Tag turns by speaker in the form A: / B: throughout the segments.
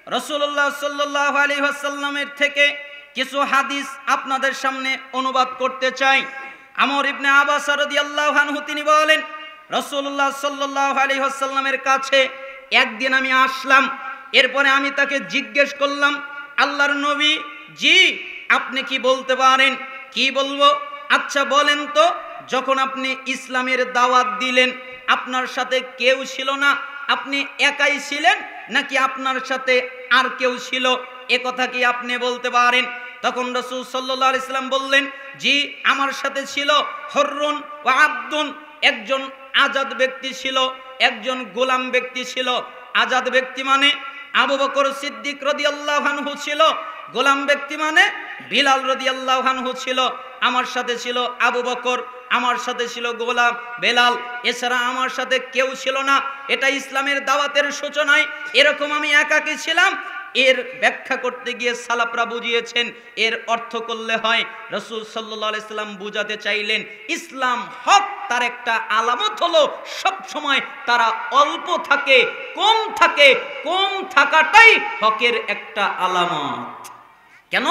A: রাসূলুল্লাহ সাল্লাল্লাহু আলাইহি ওয়াসাল্লামের থেকে কিছু হাদিস আপনাদের সামনে অনুবাদ করতে চাই। আমর ইবনে আবাস রাদিয়াল্লাহু আনহু তিনি বলেন, রাসূলুল্লাহ সাল্লাল্লাহু আলাইহি ওয়াসাল্লামের কাছে একদিন আমি আসলাম। এরপরে আমি তাকে জিজ্ঞেস করলাম, আল্লাহর নবী জি, আপনি কি বলতে পারেন? কি বলবো? আচ্ছা বলেন তো, যখন আপনি ইসলামের দাওয়াত দিলেন আপনার সাথে কেউ ছিল না, আপনি একাই ছিলেন নাকি আপনার সাথে আর কেউ ছিল? এ কথা কি আপনি বলতে পারেন? তখন রাসূল সাল্লাল্লাহু আলাইহি সাল্লাম বললেন, জি, আমার সাথে ছিল হুররুন ওয়া আবদুন, একজন আজাদ ব্যক্তি ছিল, একজন গোলাম ব্যক্তি ছিল। আজাদ ব্যক্তি মানে আবু বকর সিদ্দিক রাদিয়াল্লাহু আনহু ছিল, গোলাম ব্যক্তি মানে বিলাল রাদিয়াল্লাহু আনহু ছিল। আমার সাথে ছিল আবু বকর, আমার সাথে ছিল গোলাম বেলাল, এছাড়া আমার সাথে কেউ ছিল না। এটা ইসলামের দাওয়াতের সূচনায় এরকম আমি একাকী ছিলাম। এর ব্যাখ্যা করতে গিয়ে সালাফরা বুঝিয়েছেন, এর অর্থ করলে হয় রাসূল সাল্লাল্লাহু আলাইহি সাল্লাম বুঝাতে চাইলেন ইসলাম হক, তার একটা আলামত হলো সব সময় তারা অল্প থাকে, কম থাকে, কম থাকাটাই হকের একটা আলামত। কেন?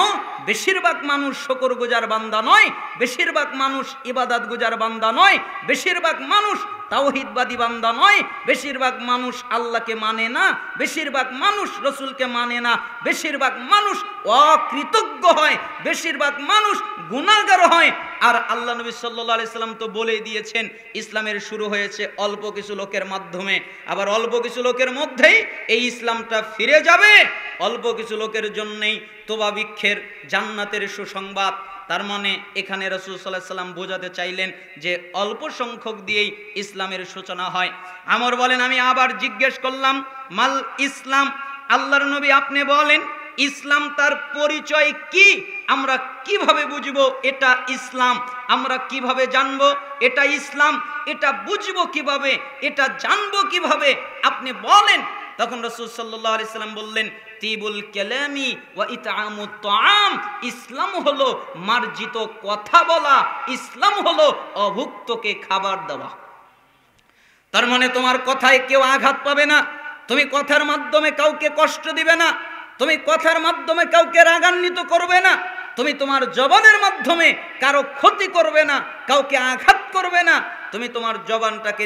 A: বেশিরভাগ মানুষ শুকরগুজার বান্দা নয়, বেশিরভাগ মানুষ ইবাদত গুজার বান্দা নয়, বেশিরভাগ মানুষ তাওহীদবাদী বান্দা নয়, বেশিরভাগ মানুষ আল্লাহকে মানে না, বেশিরভাগ মানুষ রসুলকে মানে না, বেশিরভাগ মানুষ অকৃতজ্ঞ হয়, বেশিরভাগ মানুষ গুনাহগার হয়। আর আল্লাহ নবী সাল্লাল্লাহু আলাইহি সাল্লাম তো বলে দিয়েছেন ইসলামের শুরু হয়েছে অল্প কিছু লোকের মাধ্যমে, আবার অল্প কিছু লোকের মধ্যেই এই ইসলামটা ফিরে যাবে। অল্প কিছু লোকের জন্যই তোবা বৃক্ষের জান্নাতের সুসংবাদ। তার মানে এখানে রাসূল সাল্লাল্লাহু আলাইহি সাল্লাম বোঝাতে চাইলেন যে অল্প সংখ্যক দিয়েই ইসলামের সূচনা হয়। আমর বলেন, আমি আবার জিজ্ঞেস করলাম, মাল ইসলাম, আল্লাহর নবী আপনি বলেন ইসলাম তার পরিচয় কি? আমরা কিভাবে বুঝবো এটা ইসলাম? আমরা কিভাবে জানবো এটা ইসলাম? এটা বুঝবো কিভাবে? এটা জানবো কিভাবে? আপনি বলেন। তখন রাসূল সাল্লাল্লাহু আলাইহি সাল্লাম বললেন, তিবুল কালামি ওয়া ইতআমুত তাআম, ইসলাম হলো মার্জিত কথা বলা, ইসলাম হলো অভুক্তকে খাবার দেওয়া। তার মানে তোমার কথায় কেউ আঘাত পাবে না, তুমি কথার মাধ্যমে কাউকে কষ্ট দিবে না, তুমি কথার মাধ্যমে কাউকে রাগান্বিত করবে না, তুমি তোমার জবানের মাধ্যমে কারো ক্ষতি করবে না, কাউকে আঘাত করবে না। তুমি তোমার জবানটাকে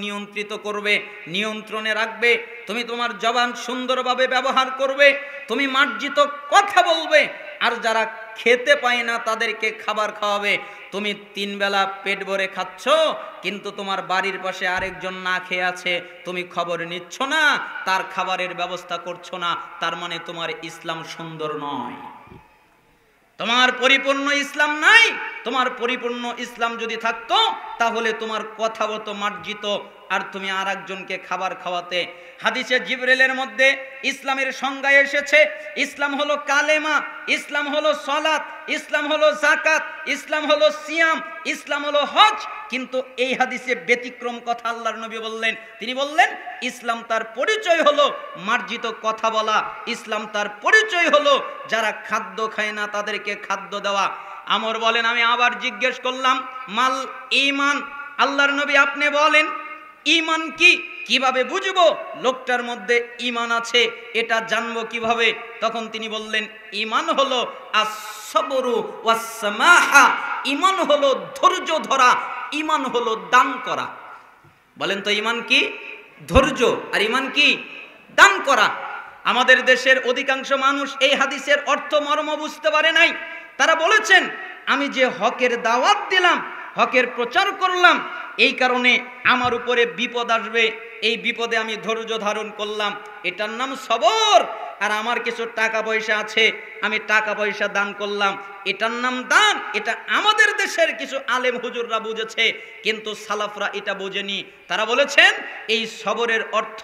A: নিয়ন্ত্রিত করবে, নিয়ন্ত্রণে রাখবে। তুমি তোমার জবান সুন্দরভাবে ব্যবহার করবে, তুমি মার্জিত কথা বলবে। আর যারা খেতে পায় না তাদেরকে খাবার খাওয়াবে। তুমি 3 বেলা পেট ভরে খাচ্ছ, কিন্তু তোমার বাড়ির পাশে আরেকজন না খেয়ে আছে, তুমি খবর নিচ্ছ না, তার খাবারের ব্যবস্থা করছো না। তার মানে তোমার ইসলাম সুন্দর নয়, তোমার পরিপূর্ণ ইসলাম নাই। তোমার পরিপূর্ণ ইসলাম যদি থাকতো তাহলে তোমার কথা হতো মার্জিত, আর তুমি আর একজনকে খাবার খাওয়াতে। হাদিসে জিবরিলের মধ্যে ইসলামের সংজ্ঞা এসেছে, ইসলাম হলো কালেমা, ইসলাম হলো সালাত, ইসলাম হলো যাকাত, ইসলাম হলো সিয়াম, ইসলাম হলো হজ। কিন্তু এই হাদিসে ব্যতিক্রম কথা আল্লাহর নবী বললেন। তিনি বললেন ইসলাম তার পরিচয় হলো মার্জিত কথা বলা, ইসলাম তার পরিচয় হলো যারা খাদ্য খায় না তাদেরকে খাদ্য দেওয়া। আমর বলেন, আমি আবার জিজ্ঞেস করলাম, মাল ঈমান, আল্লাহর নবী আপনি বলেন ঈমান কি? কিভাবে বুঝবো লোকটার মধ্যে ঈমান আছে, এটা জানবো কিভাবে? তখন তিনি বললেন, ঈমান হলো আস-সাবরু ওয়াস-সামাহা, ঈমান হলো ধৈর্য ধরা, ঈমান হলো দান করা। বলেন তো ঈমান কি? ধৈর্য। আর ঈমান কি? দান করা। আমাদের দেশের অধিকাংশ মানুষ এই হাদিসের অর্থ মর্ম বুঝতে পারে নাই। তারা বলেছেন, আমি যে হকের দাওয়াত দিলাম, হকের প্রচার করলাম, এই কারণে আমার উপরে বিপদ আসবে, এই বিপদে আমি ধৈর্য ধারণ করলাম, এটার নাম সবর। আর আমার কিছু টাকা পয়সা আছে, আমি টাকা পয়সা দান করলাম, এটার নাম দান। এটা আমাদের দেশের কিছু আলেম হুজুররা বুঝেছে, কিন্তু সালাফরা এটা বোঝেনি। তারা বলেছেন এই সবরের অর্থ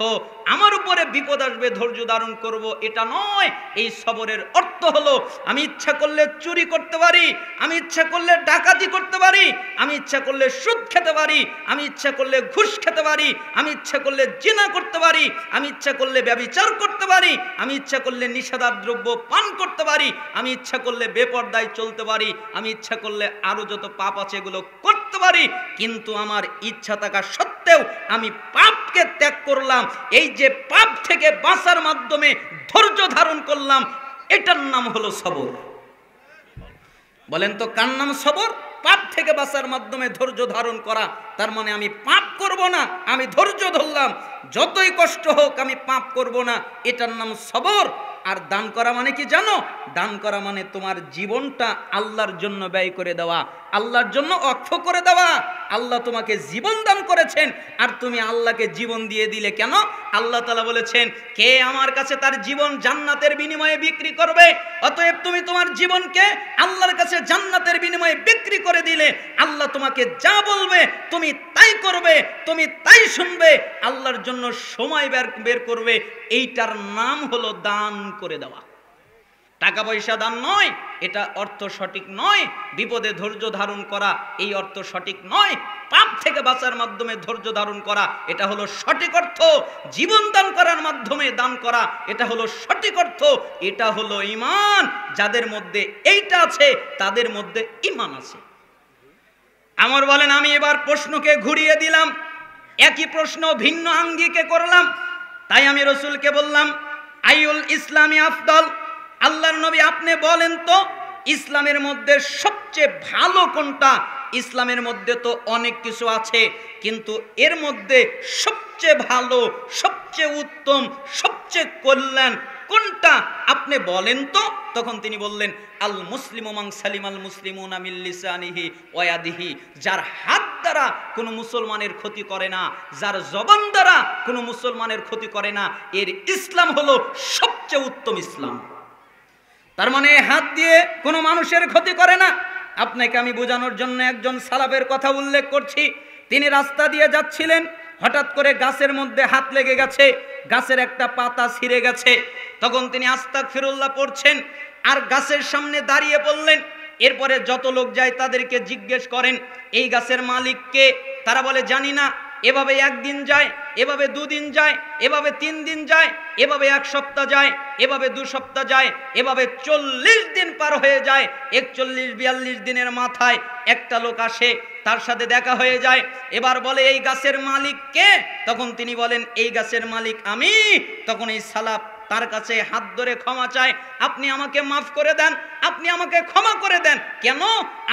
A: আমার উপরে বিপদ আসবে ধৈর্য ধারণ করব, এটা নয়। এই সবরের অর্থ হলো আমি ইচ্ছা করলে চুরি করতে পারি, আমি ইচ্ছা করলে ডাকাতি করতে পারি, আমি ইচ্ছা করলে সুদ খেতে পারি, আমি ইচ্ছা করলে ঘুষ খেতে পারি, আমি ইচ্ছা করলে জিনা করতে পারি, আমি ইচ্ছা করলে ব্যভিচার করতে পারি, আমি ইচ্ছা করলে নিষেধাজ্ঞ দ্রব্য পান করতে পারি, আমি ইচ্ছা করলে বেপরদায় চলতে পারি, আমি ইচ্ছা করলে আরো যত পাপ আছে এগুলো করতে পারি। কিন্তু আমার ইচ্ছা থাকা সত্ত্বেও হলেও আমি পাপকে ত্যাগ করলাম, এই যে পাপ থেকে বাঁচার মাধ্যমে ধৈর্য ধারণ করলাম, এটার নাম হলো সবর। বলেন তো কার নাম সবর? পাপ থেকে বাঁচার মাধ্যমে ধৈর্য ধারণ করা। তার মানে আমি পাপ করব না, আমি ধৈর্য ধরলাম, যতই কষ্ট হোক আমি পাপ করব না, এটার নাম সবর। আর দান করা মানে কি জানো? দান করা মানে তোমার জীবনটা আল্লাহর জন্য ব্যয় করে দেওয়া, আল্লাহর জন্য অক্ষ করে দেওয়া। আল্লাহ তোমাকে জীবন দান করেছেন, আর তুমি আল্লাহকে জীবন দিয়ে দিলে কেন? আল্লাহ তাআলা বলেছেন, কে আমার কাছে তার জীবন জান্নাতের বিনিময়ে বিক্রি করবে? অতএব তুমি তোমার জীবনকে আল্লাহর কাছে জান্নাতের বিনিময়ে বিক্রি করে দিলে আল্লাহ তোমাকে যা বলবে তুমি তাই করবে, তুমি তাই শুনবে, আল্লাহর জন্য সময় বের করবে। এইটার নাম হলো দান করে দেওয়া। টাকা পয়সা দান নয়, এটা অর্থ সঠিক নয়। বিপদে ধৈর্য ধারণ করা, এই অর্থ সঠিক নয়। পাপ থেকে বাঁচার মাধ্যমে ধৈর্য ধারণ করা, এটা হলো সঠিক অর্থ। জীবন দান করার মাধ্যমে দান করা, এটা হলো সঠিক অর্থ। এটা হলো ঈমান। যাদের মধ্যে এইটা আছে তাদের মধ্যে ঈমান আছে। আমার বলেন, আমি এবার প্রশ্নকে ঘুরিয়ে দিলাম, একই প্রশ্ন ভিন্ন আঙ্গিকে করলাম। তাই আমি রাসূলকে বললাম, আইউল ইসলামি আফদল? আল্লাহর নবী আপনি বলেন তো ইসলামের মধ্যে সবচেয়ে ভালো কোনটা? ইসলামের মধ্যে তো অনেক কিছু আছে, কিন্তু এর মধ্যে সবচেয়ে ভালো, সবচেয়ে উত্তম, সবচেয়ে কল্যাণ কোনটা আপনি বলেন তো? তখন তিনি বললেন, আল মুসলিমু মান সালিমাল মুসলিমুনা মিন লিসানিহি ওয়া ইয়াদিহি। যার হাত দ্বারা কোনো মুসলমানের ক্ষতি করে না, যার জবান দ্বারা কোনো মুসলমানের ক্ষতি করে না, এর ইসলাম হলো সবচেয়ে উত্তম ইসলাম। তার মানে হাত দিয়ে কোনো মানুষের ক্ষতি করে না। আপনাকে আমি বোঝানোর জন্য একজন সালাফের কথা উল্লেখ করছি। তিনি রাস্তা দিয়ে যাচ্ছিলেন, হঠাৎ করে গাছের মধ্যে হাত লেগে গেছে, গাছের একটা পাতা ছিঁড়ে গেছে। তখন তিনি আস্তাগফিরুল্লাহ পড়ছেন আর গাছের সামনে দাঁড়িয়ে পড়লেন। এরপরে যত লোক যায় তাদেরকে জিজ্ঞেস করেন, এই গাছের মালিক কে? তারা বলে জানি না। এভাবে একদিন যায়, এভাবে দুদিন যায়, এভাবে 3 দিন যায়, এভাবে 1 সপ্তাহ যায়, এভাবে 2 সপ্তাহ যায়, এভাবে 40 দিন পার হয়ে যায়। 41-42 দিনের মাথায় একটা লোক আসে, তার সাথে দেখা হয়ে যায়। এবার বলে, এই গাছের মালিক কে? তখন তিনি বলেন, এই গাছের মালিক আমি। তখন এই সালাফ তার কাছে হাত ধরে ক্ষমা চায়, আপনি আমাকে মাফ করে দেন, আপনি আমাকে ক্ষমা করে দেন। কেন?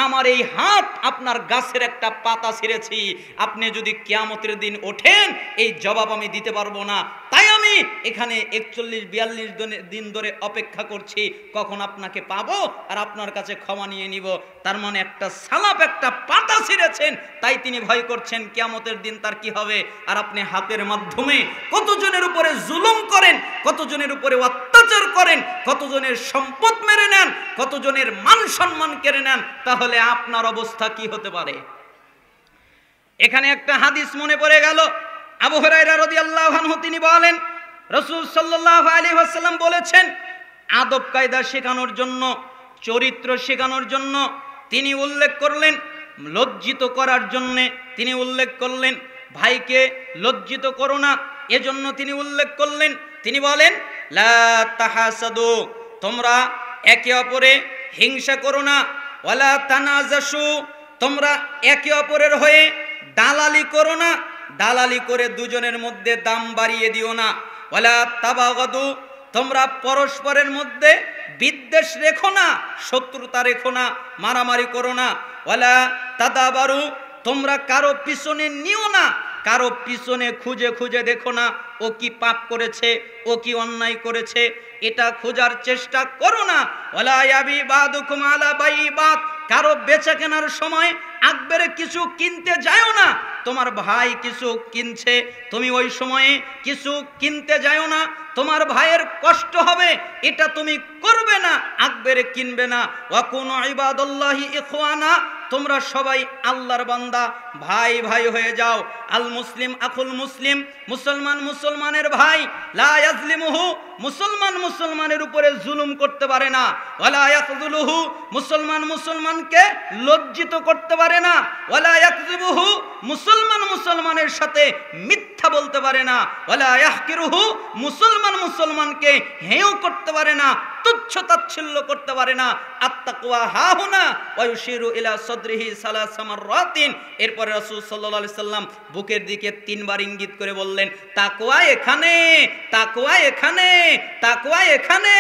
A: আমার এই হাত আপনার গাছের একটা পাতা ছিঁড়েছি। আপনি যদি কিয়ামতের দিন ওঠেন এই জবাব আমি দিতে পারবো না, তাই আমি এখানে 41-42 দিন ধরে অপেক্ষা করছি কখন আপনাকে পাবো আর আপনার কাছে ক্ষমা নিয়ে নিব। তার মানে একটা সালাফ একটা পাতা ছিঁড়েছেন, তাই তিনি ভয় করছেন কিয়ামতের দিন তার কি হবে। আর আপনি হাতের মাধ্যমে কতজনের উপরে জুলুম করেন, কতজনের উপরে অত্যাচার করেন, কতজনের সম্পদ মেরে নেন, কতজনের মান সম্মান কেড়ে নেন, তাহলে আপনার অবস্থা কি হতে পারে? এখানে একটা হাদিস মনে পড়ে গেল। আবু হুরায়রা রাদিয়াল্লাহু আনহু তিনি বলেন, রাসূল সাল্লাল্লাহু আলাইহি ওয়াসাল্লাম বলেছেন, আদব কায়দা শেখানোর জন্য, চরিত্র শেখানোর জন্য তিনি উল্লেখ করলেন, লজ্জিত করার জন্য তিনি উল্লেখ করলেন, ভাইকে লজ্জিত করো না এজন্য তিনি উল্লেখ করলেন। তিনি বলেন, লা তাহাসাদু, তোমরা একে অপরে হিংসা করো না, ওয়ালা তানাজাসু, তোমরা একে অপরের হয়ে দালালি করো না, দালালি করে দুজনের মধ্যে দাম বাড়িয়ে দিও না, ওয়ালা তাবাগাদু, তোমরা পরস্পরের মধ্যে বিদ্বেষ রেখো না, শত্রুতা রেখো না, মারামারি করো না, ওয়ালা তাদাবারু, তোমরা কারো পিছনে নিও না, কারো পিছনে খুঁজে খুঁজে দেখো না ও কি পাপ করেছে, ও কি অন্যায় করেছে, এটা খোঁজার চেষ্টা করো না। ওয়ালা ইয়াবিবাদুকুম আলা বাইবাত, কারো বেচা কেনার সময় আকবারে কিছু কিনতে যাও না। তোমার ভাই কিছু কিনছে, তুমি ওই সময়ে কিছু কিনতে যাও না, তোমার ভাইয়ের কষ্ট হবে, এটা তুমি করবে না, আকবারে কিনবে না। ওয়া কুনু ইবাদাল্লাহি ইখওয়ানা, তোমরা সবাই আল্লাহর বান্দা, ভাই ভাই হয়ে যাও। আল মুসলিম আখুল মুসলিম, মুসলমান মুসলমানের ভাই, লা ইয়াজলিমুহু, মুসলমান মুসলমানের উপরে জুলুম করতে পারে না, ওয়ালা ইয়াখযুলুহু, মুসলমান মুসলমানকে লজ্জিত করতে পারে না, ওয়ালা ইয়াকযিবুহু, মুসলমান মুসলমানের সাথে মিথ্যা বলতে পারে না, ওয়ালা ইয়াহকিরুহু, মুসলমান মুসলমানকে হেয় করতে পারে না। তুচ্ছ তাচ্ছিল্য করতে পারে না। আত্তাকওয়া হাহুনা ওয়া ইউশিরু ইলা সাদরিহি সালাসা মাররাতিন। এরপরে রাসূল সাল্লাল্লাহু আলাইহি সাল্লাম বুকের দিকে 3 বার ইঙ্গিত করে বললেন, তাকওয়া এখানে, তাকওয়া এখানে, তাকওয়া এখানে।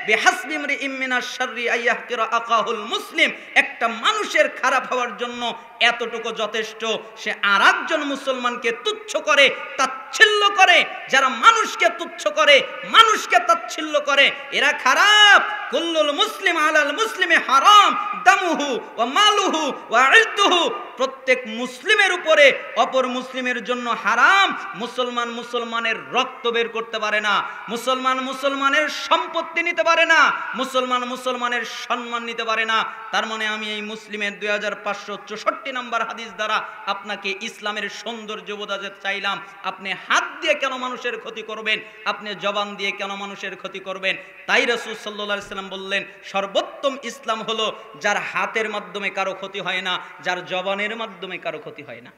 A: বিহাসবি ইমরিইম মিনাশ শাররি আইয়াহকিরা আকাহুল মুসলিম। একটা মানুষের খারাপ হওয়ার জন্য এতটুকু যথেষ্ট, সে আরেকজন মুসলমানকে তুচ্ছ করে, তাচ্ছিল্য করে। যারা মানুষকে তুচ্ছ করে, মানুষকে তাচ্ছিল্য করে, এরা খারাপ। কুল্লুল মুসলিম আলাল মুসলিমে হারাম দামুহু ওয়া মালুহু ওয়া ইরদুহু। প্রত্যেক মুসলিমের উপরে অপর মুসলিমের জন্য হারাম। মুসলমান মুসলমানের রক্ত বের করতে পারে না, মুসলমান মুসলমানের সম্পত্তি নিতে পারে না, মুসলমান মুসলমানের সম্মান নিতে পারে না। তার মানে আমি এই মুসলিমের 2564 নম্বর হাদিস দ্বারা আপনাকে ইসলামের সৌন্দর্য বোঝাতে চাইলাম। আপনি হাত দিয়ে কেন মানুষের ক্ষতি করবেন, আপনি জবান দিয়ে কেন মানুষের ক্ষতি করবেন? তাই রাসূল সাল্লাল্লাহু আলাইহি সাল্লাম বললেন, সর্বোত্তম ইসলাম হলো যার হাতের মাধ্যমে কারো ক্ষতি হয় না, যার জবানের মাধ্যমে কারো ক্ষতি হয় না।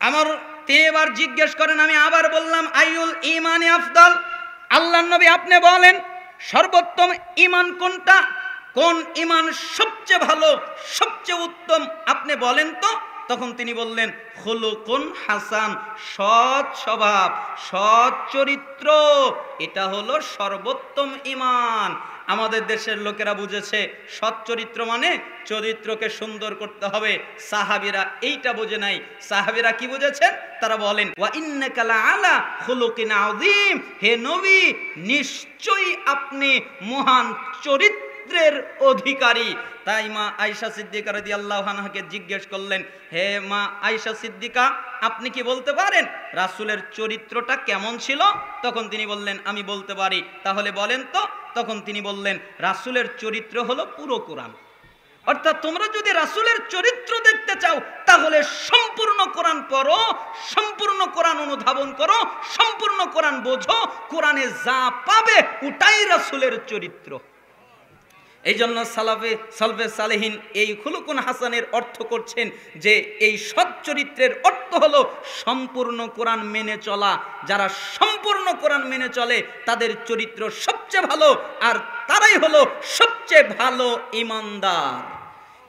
A: আমার তিনি এবার জিজ্ঞেস করেন, আমি আবার বললাম, আইউল ঈমানি আফদাল। আল্লাহর নবী আপনি বলেন সর্বোত্তম ঈমান কোনটা, কোন ঈমান সবচেয়ে ভালো, সবচেয়ে উত্তম, আপনি বলেন তো। তখন তিনি বললেন, খুলুকুন হাসান, সৎ স্বভাব, সৎ চরিত্র, এটা হলো সর্বোত্তম ঈমান। আমাদের দেশের লোকেরা বুঝেছে সৎ চরিত্র মানে চরিত্রকে সুন্দর করতে হবে। সাহাবীরা এইটা বুঝে নাই। সাহাবীরা কি বুঝেছেন? তারা বলেন, ওয়া ইন্নাকা লাআলা খুলুকিন আযীম। হে নবী, নিশ্চয়ই আপনি মহান চরিত্রের অধিকারী। তাই মা আয়েশা সিদ্দিকা রাদিয়াল্লাহু আনহাকে জিজ্ঞেস করলেন, হে মা আয়েশা সিদ্দিকা, আপনি কি বলতে পারেন রাসূলের চরিত্রটা কেমন ছিল? তখন তিনি বললেন, আমি বলতে পারি। তাহলে বলেন তো। তখন তিনি বললেন, রাসূলের চরিত্র হলো পুরো কোরআন। অর্থাৎ তোমরা যদি রাসূলের চরিত্র দেখতে চাও, তাহলে সম্পূর্ণ কোরআন পড়ো, সম্পূর্ণ কোরআন অনুধাবন করো, সম্পূর্ণ কোরআন বোঝো। কোরআনে যা পাবে ওটাই রাসূলের চরিত্র। এই জন্য সালফে সালেহিন এই খুলুকুন হাসানের অর্থ করছেন যে এই সৎ চরিত্রের অর্থ হলো সম্পূর্ণ কোরআন মেনে চলা। যারা সম্পূর্ণ কোরআন মেনে চলে তাদের চরিত্র সবচেয়ে ভালো, আর তারাই হলো সবচেয়ে ভালো ঈমানদার।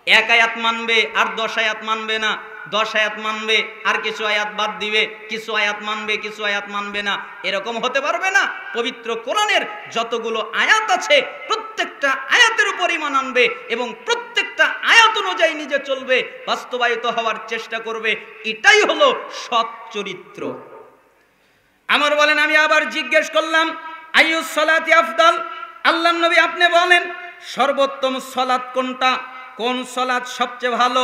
A: 1 আয়াত মানবে আর 10 আয়াত মানবে না, 10 আয়াত মানবে আর কিছু আয়াত বাদ দিবে, কিছু আয়াত মানবে কিছু আয়াত মানবে না, এরকম হতে পারবে না। পবিত্র কোরআনের যতগুলো আয়াত আছে প্রত্যেকটা আয়াতের উপর ঈমান আনবে এবং প্রত্যেকটা আয়াত অনুযায়ী নিজে চলবে, বাস্তবায়িত হওয়ার চেষ্টা করবে। এটাই হলো সৎ চরিত্র। আমার বলেন, আমি আবার জিজ্ঞেস করলাম, আইয়ুস সালাতি আফদাল। আল্লাহর নবী আপনি বলেন সর্বোত্তম সালাত কোনটা, কোন সালাত সবচেয়ে ভালো?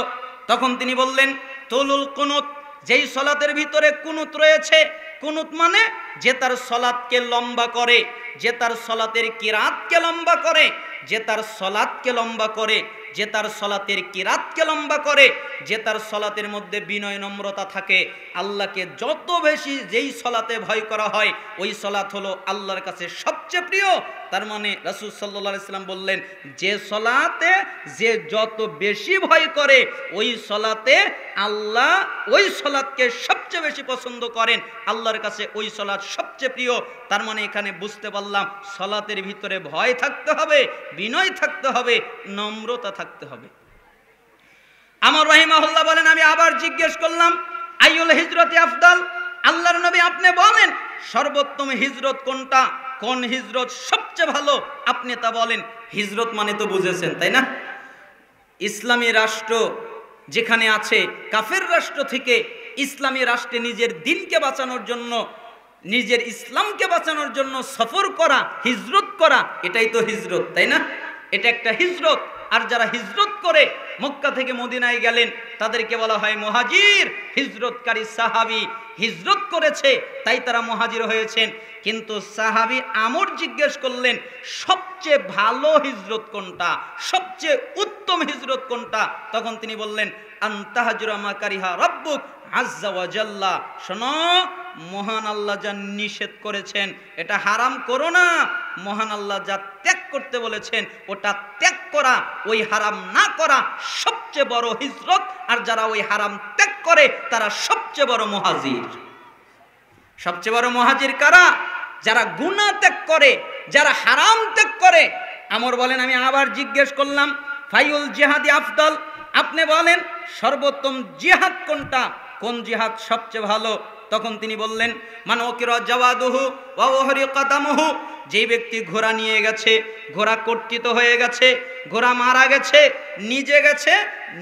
A: তখন তিনি বললেন, তুলুল কুনুত। যেই সালাতের ভিতরে কুনুত রয়েছে, কুনুত মানে যে তার সালাতকে লম্বা করে, যে তার সালাতের কিরাতকে লম্বা করে, যে তার সালাতকে লম্বা করে, যে তার সালাতের কিরাতকে লম্বা করে, যে তার সালাতের মধ্যে বিনয় নম্রতা থাকে। আল্লাহকে যত বেশি যেই সালাতে ভয় করা হয়, ওই সালাত হলো আল্লাহর কাছে সবচেয়ে প্রিয়। তার মানে রাসূল সাল্লাল্লাহু আলাইহি সাল্লাম বললেন, যে সালাতে যে যত বেশি ভয় করে, ওই সালাতে আল্লাহ ওই সালাতকে সবচেয়ে বেশি পছন্দ করেন, আল্লাহর কাছে ওই সালাত সবচেয়ে প্রিয়। তার মানে এখানে বুঝতে পারলাম সালাতের ভিতরে ভয় থাকতে হবে, বিনয় থাকতে হবে, নম্রতা থাকতে হবে। আমার রাহিমাহুল্লাহ বলেন, আমি আবার জিজ্ঞেস করলাম, আইয়ুল হিজরতি আফদাল। আল্লাহর নবী আপনি বলেন সর্বোত্তম হিজরত কোনটা, কোন হিজরত সবচেয়ে ভালো, আপনি তা বলেন। হিজরত মানে তো বুঝেছেন তাই না? ইসলামী রাষ্ট্র যেখানে আছে, কাফের রাষ্ট্র থেকে ইসলামী রাষ্ট্রে নিজের দিনকে বাঁচানোর জন্য, নিজের ইসলামকে বাঁচানোর জন্য সফর করা, হিজরত করা, এটাই তো হিজরত তাই না? এটা একটা হিজরত। আর যারা হিজরত করে মক্কা থেকে মদিনায় গেলেন তাদেরকে বলা হয় মুহাজির। হিজরতকারী সাহাবী হিজরত করেছে তাই তারা মুহাজির হয়েছেন। কিন্তু সাহাবী আমর জিজ্ঞেস করলেন সবচেয়ে ভালো হিজরত কোনটা, সবচেয়ে উত্তম হিজরত কোনটা? তখন তিনি বললেন, আনতাহাজুরা মা কারিহা রাব্বুক আজ্জা ওয়া জাল্লা। শোনো, মহান আল্লাহ যা নিষেধ করেছেন এটা হারাম করো না। মহান আল্লাহ যা ত্যাগ করতে বলেছেন ওটা ত্যাগ করা, ওই হারাম না করা সবচেয়ে বড় হিজরত। আর যারা ওই হারাম ত্যাগ করে তারা সবচেয়ে বড় মুহাজির। সবচেয়ে বড় মুহাজির কারা? যারা গুনাহ ত্যাগ করে, যারা হারাম ত্যাগ করে। আমর বলেন আমি আবার জিজ্ঞেস করলাম ফাইউল জিহাদি আফদল, আপনি বলেন সর্বোত্তম জিহাদ কোনটা, কোন জিহাদ সবচেয়ে ভালো? তখন তিনি বললেন মান ওকিরা জাওয়াদুহু ওয়া ওহরি কদামুহু, যেই ব্যক্তি ঘোড়া নিয়ে গেছে, ঘোড়া কর্তৃত হয়ে গেছে, ঘোড়া মারা গেছে, নিজে গেছে,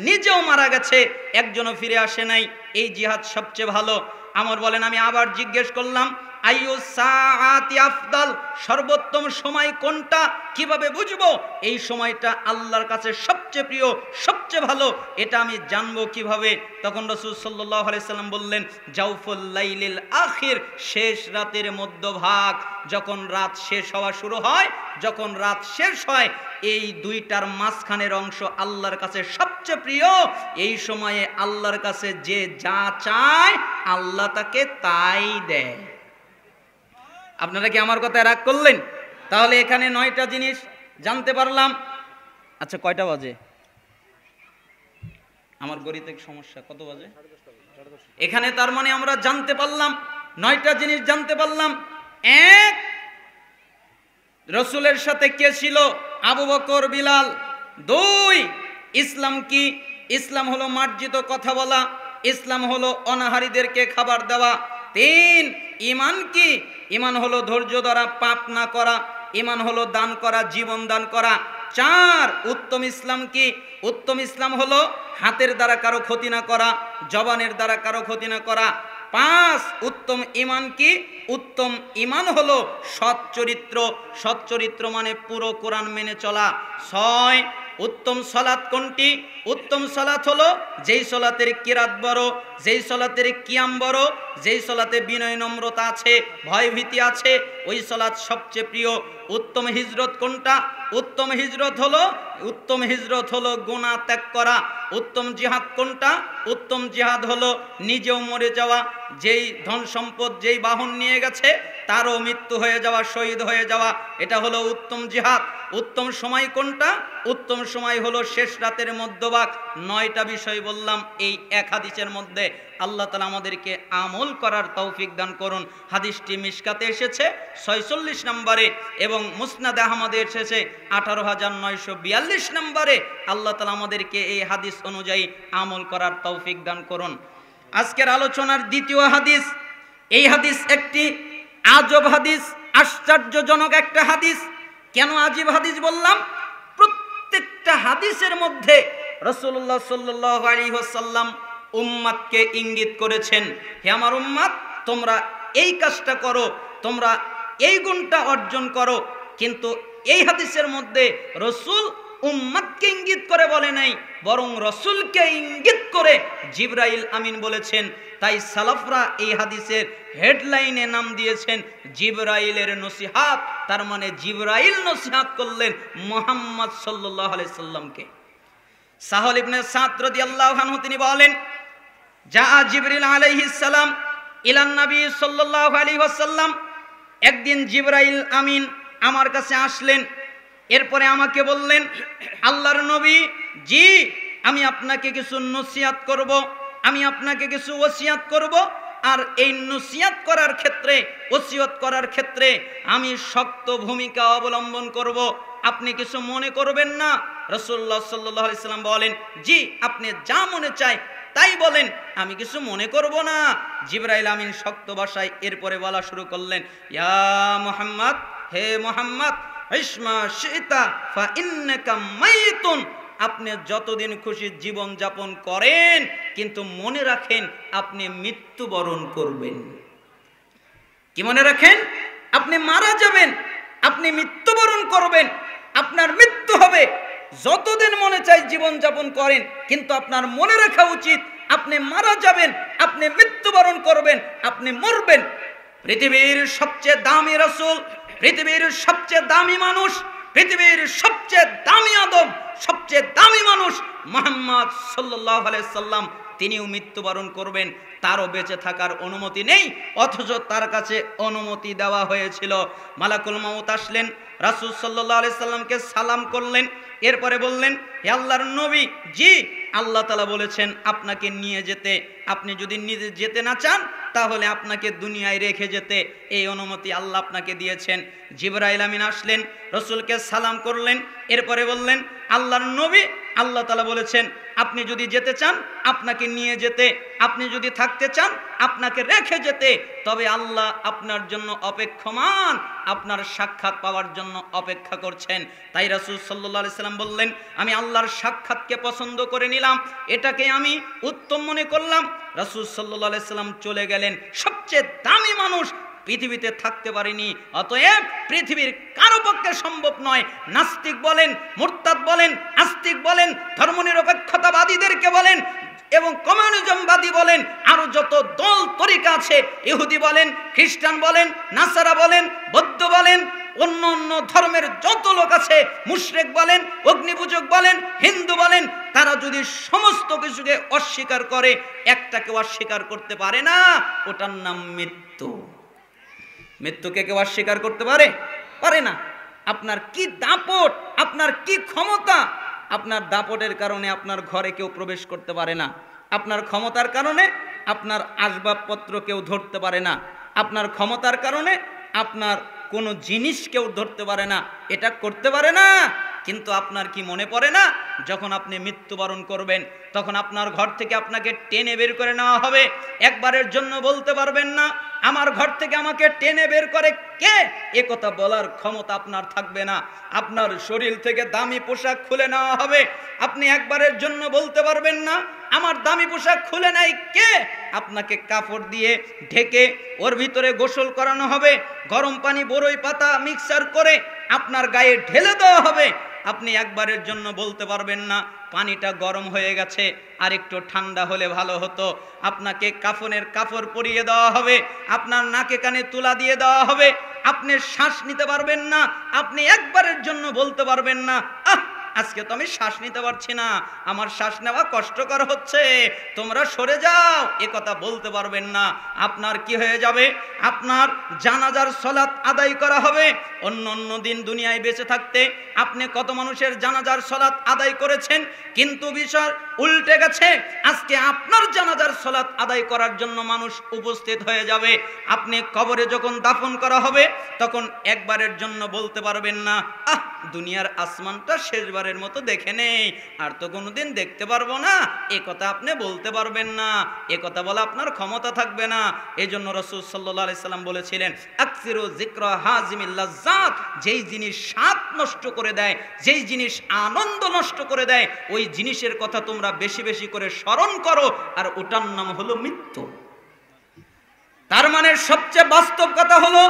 A: নিজেও মারা গেছে, একজনও ফিরে আসে নাই, এই জিহাদ সবচেয়ে ভালো। আমর বলেন আমি আবার জিজ্ঞেস করলাম আইয়ু সাআতি আফদল, সর্বোত্তম সময় কোনটা, কিভাবে বুঝবো এই সময়টা আল্লাহর কাছে সবচেয়ে প্রিয়, সবচেয়ে ভালো, এটা আমি জানবো কিভাবে? তখন রাসূল সাল্লাল্লাহু আলাইহি সাল্লাম বললেন জাওফুল লাইলিল আখির, শেষ রাতের মধ্যভাগ, যখন রাত শেষ হওয়া শুরু হয়, যখন রাত শেষ হয়, এই দুইটার মাঝখানের অংশ আল্লাহর কাছে সবচেয়ে প্রিয়। এই সময়ে আল্লাহর কাছে যে যা চায় আল্লাহ তাকে তাই দেয়। আপনারা কি আমার কথায় রাগ করলেন? তাহলে এখানে 9টা জিনিস জানতে পারলাম। আচ্ছা কয়টা বাজে? আমার গণিতে সমস্যা, কত বাজে? এখানে তার মানে আমরা জানতে পারলাম 9টা জিনিস জানতে পারলাম। 1, রসুলের সাথে কে ছিল? আবু বকর, বিলাল। 2, ইসলাম কি? ইসলাম হলো মার্জিত কথা বলা, ইসলাম হলো অনাহারীদেরকে খাবার দেওয়া। 3, ঈমান কি? ঈমান হলো ধৈর্য ধরা, পাপ না করা। ঈমান হলো দান করা, জীবন দান করা। 4, উত্তম ইসলাম কি? উত্তম ইসলাম হলো হাতের দ্বারা কারো ক্ষতি না করা, জবানের দ্বারা কারো ক্ষতি না করা। 5, উত্তম ঈমান কি? উত্তম ঈমান হলো সৎ চরিত্র, সৎ চরিত্র মানে পুরো কোরআন মেনে চলা। 6, উত্তম সালাত কোনটি? উত্তম সালাত হলো যেই সালাতের কিরাত বড়, যেই সালাতের কিয়াম বড়, যেই সালাতে বিনয় নম্রতা আছে, ভয় ভীতি আছে, ওই সালাত সবচেয়ে প্রিয়। উত্তম হিজরত কোনটা? উত্তম হিজরত হলো গুনাহ ত্যাগ করা। উত্তম জিহাদ কোনটা? উত্তম জিহাদ হলো নিজেও মরে যাওয়া, যেই ধন সম্পদ, যেই বাহন নিয়ে গেছে তারও মৃত্যু হয়ে যাওয়া, শহীদ হয়ে যাওয়া, এটা হলো উত্তম জিহাদ। উত্তম সময় কোনটা? উত্তম সময় হলো শেষ রাতের মধ্যভাগ। 9টা বিষয় বললাম এই এক হাদিসের মধ্যে। আল্লাহ তাআলা আমাদেরকে আমল করার তৌফিক দান করুন। হাদিসটি মিশকাতে এসেছে 46 নম্বরে এবং মুসনাদ আহমদে এসেছে 18942 নম্বরে। আল্লাহ তাআলা আমাদেরকে এই হাদিস অনুযায়ী আমল করার তৌফিক দান করুন। আজকের আলোচনার দ্বিতীয় হাদিস, এই হাদিস একটি আজব হাদিস, আশ্চর্যজনক একটা হাদিস। কেন আজব হাদিস বললাম? প্রত্যেকটা হাদিসের মধ্যে রাসূলুল্লাহ সাল্লাল্লাহু আলাইহি ওয়াসাল্লাম উম্মতকে ইঙ্গিত করেছেন, হে আমার উম্মত তোমরা এই কাজটা করো, তোমরা এই গুণটা অর্জন করো। কিন্তু এই হাদিসের মধ্যে রাসূল উম্মতকে ইঙ্গিত করে বলে নাই, বরং রাসূলকে ইঙ্গিত করে জিবরাইল আমিন বলেছেন। তাই সালাফরা এই হাদিসের হেডলাইনে নাম দিয়েছেন জিবরাইলের নসিহাত। তার মানে জিবরাইল নসিহাত করলেন মুহাম্মদ সাল্লাল্লাহু আলাইহি সাল্লামকে। সাহল ইবনে সাদ রাদিয়াল্লাহু আনহু তিনি বলেন যা জিবরিল আলাইহিস সালাম ইলান নবী সাল্লাল্লাহু আলাইহি ওয়াসাল্লাম, একদিন জিবরাইল আমিন আমার কাছে আসলেন, এরপরে আমাকে বললেন আল্লাহর নবী জি আমি আপনাকে কিছু নসিহত করব, আমি আপনাকে কিছু ওসিয়ত করব, আর এই নসিহত করার ক্ষেত্রে, ওসিয়ত করার ক্ষেত্রে আমি শক্ত ভূমিকা অবলম্বন করব, আপনি কিছু মনে করবেন না। রাসূলুল্লাহ সাল্লাল্লাহু আলাইহি সাল্লাম বলেন জি আপনি যা মনে চায় তাই বলেন, আমি কিছু মনে করব না। জিবরাইল আমিন শক্ত ভাষায় এরপরে বলা শুরু করলেন ইয়া মুহাম্মদ, হে মুহাম্মদ ইসমা শিতা ফা ইন্নাকা মাইতুন, আপনি যতদিন খুশি জীবন যাপন করেন, কিন্তু মনে রাখেন আপনি মৃত্যুবরণ করবেন। কি মনে রাখেন? আপনি মারা যাবেন, আপনি মৃত্যুবরণ করবেন, আপনার মৃত্যু হবে। যতদিন মনে চাই জীবন যাপন করেন, কিন্তু আপনার মনে রাখা উচিত আপনি মারা যাবেন, আপনি মৃত্যুবরণ করবেন, আপনি মরবেন। পৃথিবীর সবচেয়ে দামি রাসূল, পৃথিবীর সবচেয়ে দামি মানুষ, পৃথিবীর সবচেয়ে দামি আদম, সবচেয়ে দামি মানুষ মুহাম্মদ সাল্লাল্লাহু আলাইহি সাল্লাম, তিনিও মৃত্যুবরণ করবেন। তারও বেঁচে থাকার অনুমতি নেই, অথচ তার কাছে অনুমতি দেওয়া হয়েছিল। মালাকুল মাউত আসলেন, রাসূল সাল্লাল্লাহু আলাইহি সাল্লামকে সালাম করলেন, এরপরে বললেন, হে আল্লাহর নবী, জি আল্লাহ তাআলা বলেছেন আপনাকে নিয়ে যেতে, আপনি যদি নিজে যেতে না চান তাহলে আপনাকে দুনিয়ায় রেখে যেতে এই অনুমতি আল্লাহ আপনাকে দিয়েছেন। জিবরাইল আমিন আসলেন, রাসূলকে সালাম করলেন, এরপরে বললেন, আল্লাহর নবী, আল্লাহ তাআলা বলেছেন আপনি যদি যেতে চান আপনাকে নিয়ে যেতে, আপনি যদি থাকতে চান আপনাকে রেখে যেতে, তবে আল্লাহ আপনার জন্য অপেক্ষমান, আপনার সাক্ষাৎ পাওয়ার জন্য অপেক্ষা করছেন। তাই রাসূল সাল্লাল্লাহু আলাইহি সাল্লাম বললেন, আমি আল্লাহর সাক্ষাৎকে পছন্দ করে নিলাম, এটাকে আমি উত্তম মনে করলাম। রাসূল সাল্লাল্লাহু আলাইহি সাল্লাম চলে গেলেন। সবচেয়ে দামি মানুষ পৃথিবীতে থাকতে পারেনি, অতএব পৃথিবীর কারো পক্ষে সম্ভব নয়। নাস্তিক বলেন, মুরতাদ বলেন, আস্তিক বলেন, ধর্মনিরপেক্ষতাবাদীদেরকে বলেন এবং কমিউনিজমবাদী বলেন, আরো যত দল তরিকা আছে, ইহুদি বলেন, খ্রিস্টান বলেন, নাসারা বলেন, বৌদ্ধ বলেন, অন্য অন্য ধর্মের যত লোক আছে, মুশরিক বলেন, অগ্নিপূজক বলেন, হিন্দু বলেন, তারা যদি সমস্ত কিছুকে অস্বীকার করে, একটাকে অস্বীকার করতে পারে না, ওটার নাম মৃত্যু। মৃত্যুকে কেউ অস্বীকার করতে পারে? পারে না। আপনার কি দাপট, আপনার কি ক্ষমতা, আপনার দাপটের কারণে আপনার ঘরে কেউ প্রবেশ করতে পারে না, আপনার ক্ষমতার কারণে আপনার আসবাবপত্র কেউ ধরতে পারে না, আপনার ক্ষমতার কারণে আপনার কোনো জিনিস কেউ ধরতে পারে না, এটা করতে পারে না। কিন্তু আপনার কি মনে পড়ে না, যখন আপনি মৃত্যুবরণ করবেন তখন আপনার ঘর থেকে আপনাকে টেনে বের করে নেওয়া হবে। একবারের জন্য বলতে পারবেন না আমার ঘর থেকে আমাকে টেনে বের করে কে, এ কথা বলার ক্ষমতা আপনার থাকবে না। আপনার শরীর থেকে দামি পোশাক খুলে নেওয়া হবে, আপনি একবারের জন্য বলতে পারবেন না আমার দামি পোশাক খুলে নেয় কে। আপনাকে কাপড় দিয়ে ঢেকে ওর ভিতরে গোসল করানো হবে, গরম পানি বরই পাতা মিক্সার করে আপনার গায়ে ঢেলে দেওয়া হবে। আপনি একবারের জন্য বলতে পারবেন না পানিটা গরম হয়ে গেছে, আর একটু ঠান্ডা হলে ভালো হতো। আপনাকে কাফনের কাপড় পরিয়ে দেওয়া হবে, আপনার নাকে কানে তুলা দিয়ে দেওয়া হবে, আপনি শ্বাস নিতে পারবেন না। আপনি একবারের জন্য বলতে পারবেন না আজকে তো আমি শ্বাস নিতে পারছি না, আমার শ্বাস নেওয়া কষ্টকর হচ্ছে, তোমরা সরে যাও, এ কথা বলতে পারবেন না। আপনার কি হয়ে যাবে, আপনার জানাজার সালাত আদায় করা হবে। অন্য অন্য দিন দুনিয়ায় বেঁচে থাকতে আপনি কত মানুষের জানাজার সালাত আদায় করেছেন, কিন্তু বিষয় উল্টে গেছে। আজকে আপনার জানাজার সালাত আদায় করার জন্য মানুষ উপস্থিত হয়ে যাবে। আপনি কবরে যখন দাফন করা হবে তখন একবারের জন্য বলতে পারবেন না দুনিয়ার আসমানটা শেষবারের মতো দেখে নেই, আর তো কোনোদিন দেখতে পারবো না, এ কথা আপনি বলতে পারবেন না, এ কথা বলা আপনার ক্ষমতা থাকবে না। এই জন্য রাসূল সাল্লাল্লাহু আলাইহি সাল্লাম বলেছিলেন, আকসিরু যিকরা হাজিমিল লাজ্জাত, যেই জিনিস স্বাদ নষ্ট করে দেয়, যেই জিনিস আনন্দ নষ্ট করে দেয়, ওই জিনিসের কথা তোমরা বেশি বেশি করে স্মরণ করো, আর ওটার নাম হলো মৃত্যু। তার মানে সবচেয়ে বাস্তব কথা হলো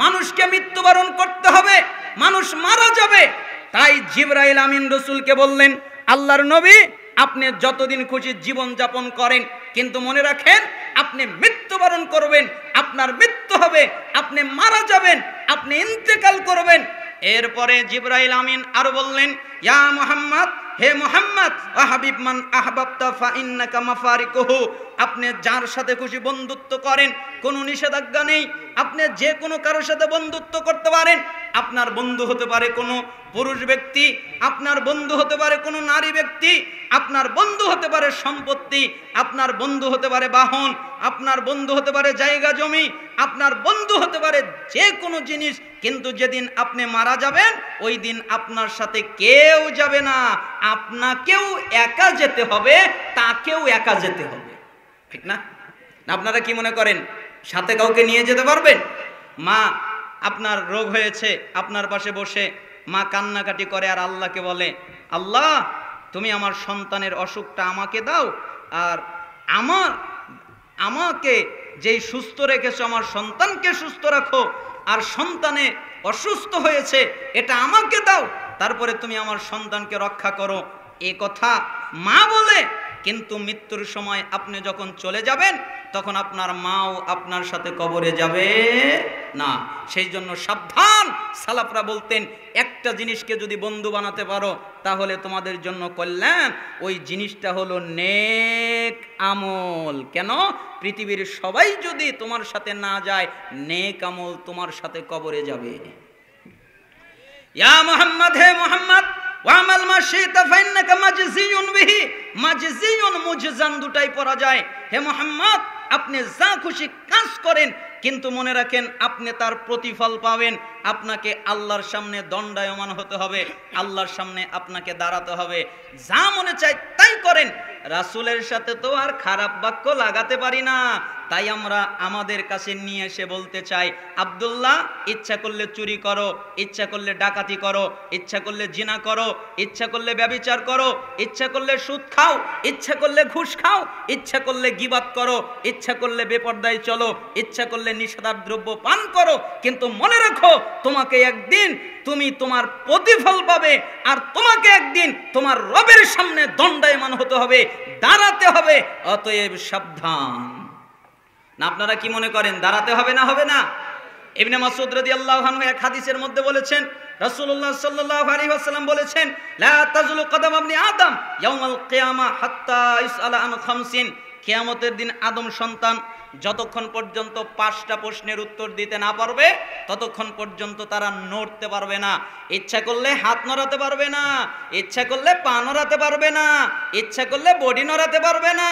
A: মানুষকে মৃত্যুবরণ করতে হবে, মানুষ মারা যাবে। তাই জিবরাইল আমিন রাসূলকে বললেন, আল্লাহর নবী আপনি যতদিন খুশি জীবন যাপন করেন, কিন্তু মনে রাখেন আপনি মৃত্যুবরণ করবেন, আপনার মৃত্যু হবে, আপনি মারা যাবেন, আপনি ইন্তেকাল করবেন। এরপরে জিবরাইল আমিন আরো বললেন, ইয়া মুহাম্মদ, হে মুহাম্মদ, আহাবিব মান আহবাবতা ফা ইন্নাকা মাফারিকুহু, আপনি যার সাথে খুশি বন্ধুত্ব করেন, কোনো নিষেধাজ্ঞা নেই, আপনি যে কোনো কারোর সাথে বন্ধুত্ব করতে পারেন। আপনার বন্ধু হতে পারে কোনো পুরুষ ব্যক্তি, আপনার বন্ধু হতে পারে কোনো নারী ব্যক্তি, আপনার বন্ধু হতে পারে সম্পত্তি, আপনার বন্ধু হতে পারে বাহন, আপনার বন্ধু হতে পারে জায়গা জমি, আপনার বন্ধু হতে পারে যে কোনো জিনিস। কিন্তু যেদিন আপনি মারা যাবেন ওই দিন আপনার সাথে কেউ যাবে না, আপনাকেও একা যেতে হবে, তাকেও একা যেতে হবে, ঠিক না? আপনারা কি মনে করেন সাথে কাউকে নিয়ে যেতে পারবেন? মা আপনার রোগ হয়েছে, আপনার পাশে বসে মা কান্নাকাটি করে আর আল্লাহকে বলে, আল্লাহ তুমি আমার সন্তানের অসুখটা আমাকে দাও, আর আমাকে যেই সুস্থ রেখেছো আমার সন্তানকে সুস্থ রাখো, আর সন্তানে অসুস্থ হয়েছে এটা আমাকে দাও, তারপরে তুমি আমার সন্তানকে রক্ষা করো। এ কথা মা বলে, কিন্তু মৃত্যুর সময় আপনি যখন চলে যাবেন তখন আপনার মাও আপনার সাথে কবরে যাবে না। সেই জন্য সাবধান। সালাফরা বলতেন, একটা একটা জিনিসকে যদি বন্ধু বানাতে পারো তাহলে তোমাদের জন্য কল্যাণ। ওই জিনিসটা হলো নেক আমল। কেন? পৃথিবীর সবাই যদি তোমার সাথে না যায়, নেক আমল তোমার সাথে কবরে যাবে। ইয়া মুহাম্মদ, হে মুহাম্মদ, ওয়ামাল মা শিতা ফাইন্নাকা মাজজিউন বিহি। মাজজিউন মুজজান দুটাই পড়া যায়। হে মুহাম্মদ, আপনি যা খুশি কাজ করেন, কিন্তু মনে রাখেন আপনি তার প্রতিফল পাবেন। আপনাকে আল্লাহর সামনে দণ্ডায়মান হতে হবে, আল্লাহর সামনে আপনাকে দাঁড়াতে হবে। যা মনে চায় তাই করেন। রাসূলের সাথে তো আর খারাপ বাক্য লাগাতে পারি না, তাই আমরা আমাদের কাছে নিয়ে এসে বলতে চাই, আব্দুল্লাহ, ইচ্ছা করলে চুরি করো, ইচ্ছা করলে ডাকাতি করো, ইচ্ছা করলে জিনা করো, ইচ্ছা করলে ব্যভিচার করো, ইচ্ছা করলে সুদ খাও, ইচ্ছা করলে ঘুষ খাও, ইচ্ছা করলে গীবাত করো, ইচ্ছা করলে বেপরদায় চলো, ইচ্ছা করলে নিষেধার দ্রব্য পান করো, কিন্তু মনে রাখো তোমাকে একদিন তুমি তোমার প্রতিফল পাবে, আর তোমাকে একদিন তোমার রবের সামনে দণ্ডায়মান হতে হবে, দাঁড়াতে হবে। অতএব সাবধান। না আপনারা কি মনে করেন দাঁড়াতে হবে না হবে না? ইবনে মাসউদ রাদিয়াল্লাহু আনহু এক হাদিসের মধ্যে বলেছেন, রাসূলুল্লাহ সাল্লাল্লাহু আলাইহি ওয়াসাল্লাম বলেছেন, লা তাজুলু কদম ইবনি আদম ইয়াউমাল কিয়ামা হাত্তা ইসআলা আন খামসিন। কিয়ামতের দিন আদম সন্তান যতক্ষণ পর্যন্ত 5টা প্রশ্নের উত্তর দিতে না পারবে, ততক্ষণ পর্যন্ত তারা নড়তে পারবে না। ইচ্ছা করলে হাত নড়াতে পারবে না, ইচ্ছা করলে পা নড়াতে পারবে না, ইচ্ছা করলে বডি নড়াতে পারবে না,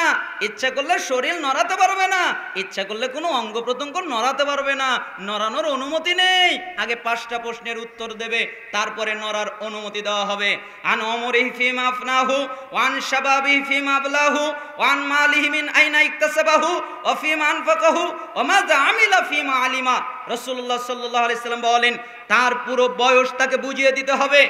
A: ইচ্ছা করলে শরীর নড়াতে পারবে না, ইচ্ছা করলে কোনো অঙ্গ প্রত্যঙ্গ নড়াতে পারবে না। নড়ানোর অনুমতি নেই। আগে 5টা প্রশ্নের উত্তর দেবে, তারপরে নড়ার অনুমতি দেওয়া হবে। আন উমরিহি ফিমা আফনাহু ওয়ান শাবাবিহি ফিমা আবলাহু ওয়ান মালিহি মিন আইনা ইকতাসাবাহু ওয়া ফিমা আনফাকাহু ওয়া মাযা আমিলা ফিমা আলিমা। রাসূলুল্লাহ সাল্লাল্লাহু আলাইহি সাল্লাম বলেন, তার পুরো বয়স তাকে বুঝিয়ে দিতে হবে।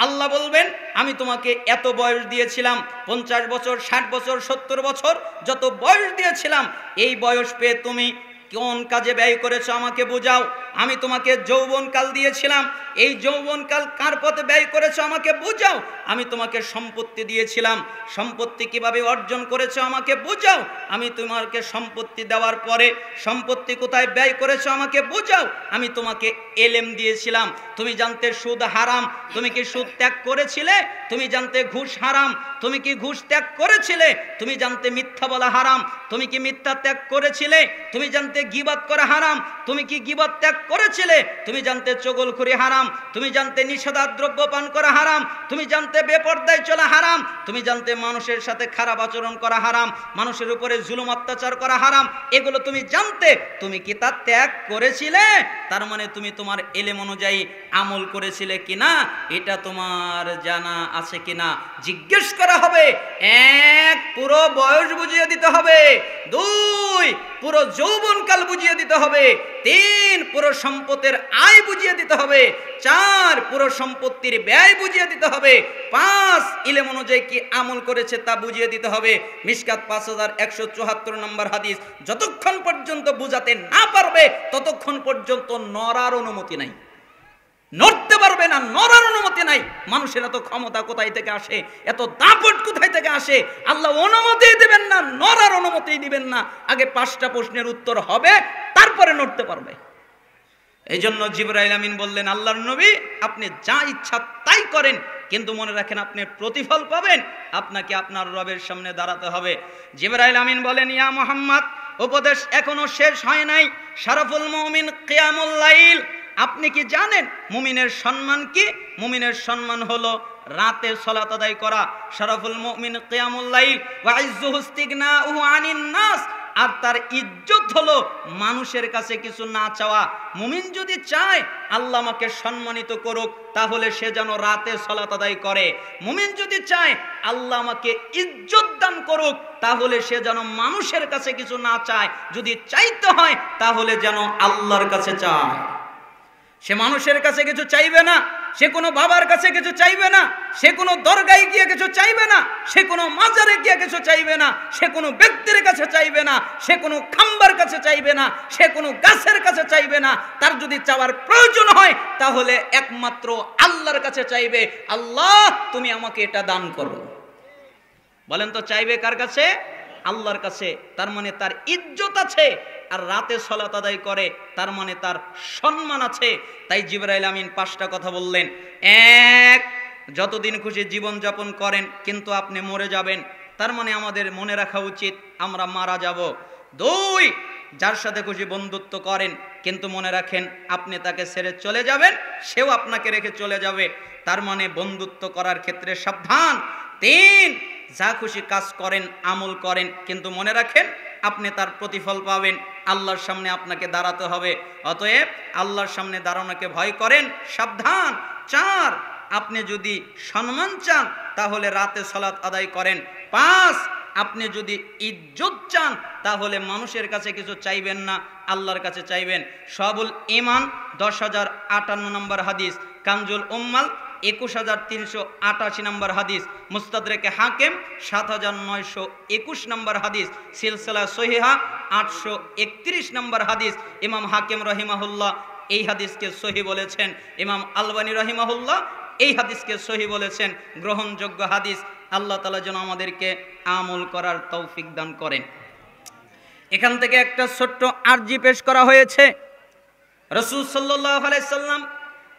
A: আল্লাহ বলবেন, আমি তোমাকে এত বয়স দিয়েছিলাম, 50 বছর, 60 বছর, 70 বছর, যত বয়স দিয়েছিলাম, এই বয়স পেয়ে তুমি কোন কাজে ব্যয় করেছো আমাকে বোঝাও। আমি তোমাকে যৌবনকাল দিয়েছিলাম, এই যৌবনকাল কার পথে ব্যয় করেছো আমাকে বোঝাও। আমি তোমাকে সম্পত্তি দিয়েছিলাম, সম্পত্তি কিভাবে অর্জন করেছো আমাকে বোঝাও। আমি তোমাকে সম্পত্তি দেওয়ার পরে সম্পত্তি কোথায় ব্যয় করেছো আমাকে বোঝাও। আমি তোমাকে এলেম দিয়েছিলাম, তুমি জানতে সুদ হারাম, তুমি কি সুদ ত্যাগ করেছিলে? তুমি জানতে ঘুষ হারাম, তুমি কি ঘুষ ত্যাগ করেছিলে? তুমি জানতে মিথ্যা বলা হারাম, তুমি কি মিথ্যা ত্যাগ করেছিলে? তুমি জানতে গীবাত করা হারাম, তুমি কি গীবাত ত্যাগ করেছিলে? তুমি জানতে চগলখুরি হারাম, তুমি জানতে নিষেধার দ্রব্য পান করা হারাম, তুমি জানতে বেপরদায় চলা হারাম, তুমি জানতে মানুষের সাথে খারাপ আচরণ করা হারাম, মানুষের উপরে জুলুম অত্যাচার করা হারাম, এগুলো তুমি জানতে, তুমি কি তা ত্যাগ করেছিলে? তার মানে তুমি তোমার এলেম অনুযায়ী আমল করেছিলে কিনা এটা তোমার জানা আছে কিনা জিজ্ঞেস করা হবে। 1, পুরো বয়স বুঝিয়ে দিতে হবে। 2, পুরো যৌবনকাল বুঝিয়ে দিতে হবে। 3, পুরো সম্পদের আয় বুঝিয়ে দিতে হবে। 4, পুরো সম্পত্তির ব্যয় বুঝিয়ে দিতে হবে। 5, ইলম অনুযায়ী কি আমল করেছে তা বুঝিয়ে দিতে হবে। মিশকাত 5174 নম্বর হাদিস। যতক্ষণ পর্যন্ত বুঝাতে না পারবে ততক্ষণ পর্যন্ত নড়ার অনুমতি নাই। নড়তে পারবে না, নড়ার অনুমতি নাই। মানুষের এত ক্ষমতা কোথায় থেকে আসে, এত দাপট কোথায় থেকে আসে? আল্লাহ অনুমতি দিবেন না, নড়ার অনুমতি দিবেন না। আগে 5টা প্রশ্নের উত্তর হবে, তারপরে নড়তে পারবে। এই জন্য জিবরাইল আমিন বললেন, আল্লাহর নবী, আপনি যা ইচ্ছা তাই করেন, কিন্তু মনে রাখেন আপনি প্রতিফল পাবেন, আপনাকে আপনার রবের সামনে দাঁড়াতে হবে। জিবরাইল আমিন বলেন, ইয়া মুহাম্মদ, উপদেশ এখনো শেষ হয় নাই। শারাফুল মুমিন কিয়ামুল লাইল। আপনি কি জানেন মুমিনের সম্মান কি? মুমিনের সম্মান হলো রাতে সালাত আদায় করা। শারাফুল মুমিন কিয়ামুল লাইল ওয়া ইজ্জুহু ইস্তিগনাউহু আনিন নাস। আর তার ইজ্জত হলো মানুষের কাছে কিছু না চাওয়া। মুমিন যদি চায় আল্লাহ আমাকে সম্মানিত করুক, তাহলে সে যেন রাতে সালাত আদায় করে। মুমিন যদি চায় আল্লাহ আমাকে ইজ্জত দান করুক, তাহলে সে যেন মানুষের কাছে কিছু না চায়। যদি চাইতে হয় তাহলে যেন আল্লাহর কাছে চায়। সে মানুষের কাছে কিছু চাইবে না, সে কোনো বাবার কাছে কিছু চাইবে না, সে কোনো দরগায় গিয়ে কিছু চাইবে না, সে কোনো মাজারে গিয়ে কিছু চাইবে না, সে কোনো ব্যক্তির কাছে চাইবে না, সে কোনো খাম্বার কাছে চাইবে না, সে কোনো গাছের কাছে চাইবে না। তার যদি চাওয়ার প্রয়োজন হয় তাহলে একমাত্র আল্লাহর কাছে চাইবে, আল্লাহ তুমি আমাকে এটা দান করো। বলেন তো চাইবে কার কাছে? আল্লাহর কাছে। তার মানে তার ইজ্জত আছে, আর রাতে সালাত আদায় করে, তার মানে তার সম্মান আছে। তাই জিবরাইল আমিন 5টা কথা বললেন। এক, যতদিন খুশি জীবন যাপন করেন, কিন্তু আপনি মরে যাবেন, তার মানে আমাদের মনে রাখা উচিত আমরা মারা যাব। 2, যার সাথে খুশি বন্ধুত্ব করেন, কিন্তু মনে রাখেন আপনি তাকে ছেড়ে চলে যাবেন, সেও আপনাকে রেখে চলে যাবে, তার মানে বন্ধুত্ব করার ক্ষেত্রে সাবধান। 3, যা খুশি কাজ করেন, আমল করেন, কিন্তু মনে রাখেন আপনি তার প্রতিফল পাবেন, আল্লাহর সামনে আপনাকে দাঁড়াতে হবে। অতএব আল্লাহর সামনে দাঁড়ানোকে ভয় করেন, সাবধান। 4, আপনি যদি সম্মান চান তাহলে রাতে সালাত আদায় করেন। 5, আপনি যদি ইজ্জত চান তাহলে মানুষের কাছে কিছু চাইবেন না, আল্লাহর কাছে চাইবেন। সবুল ঈমান 10,058 নম্বর হাদিস, কানজুল উম্মাল 21,388 নম্বর হাদিস, মুস্তাদরেকে হাকিম 7,921 নম্বর হাদিস, সিলসিলা সহিহা 831 নম্বর হাদিস। ইমাম হাকিম রহিমাহুল্লাহ এই হাদিসকে সহি বলেছেন, ইমাম আলবানী রহিমাহুল্লাহ এই হাদিসকে সহি বলেছেন, গ্রহণযোগ্য হাদিস। আল্লাহ তাআলা যেন আমাদেরকে আমল করার তৌফিক দান করেন। এখান থেকে একটা ছোট্ট আরজি পেশ করা হয়েছে। রাসূল সাল্লাল্লাহু আলাইহি সাল্লাম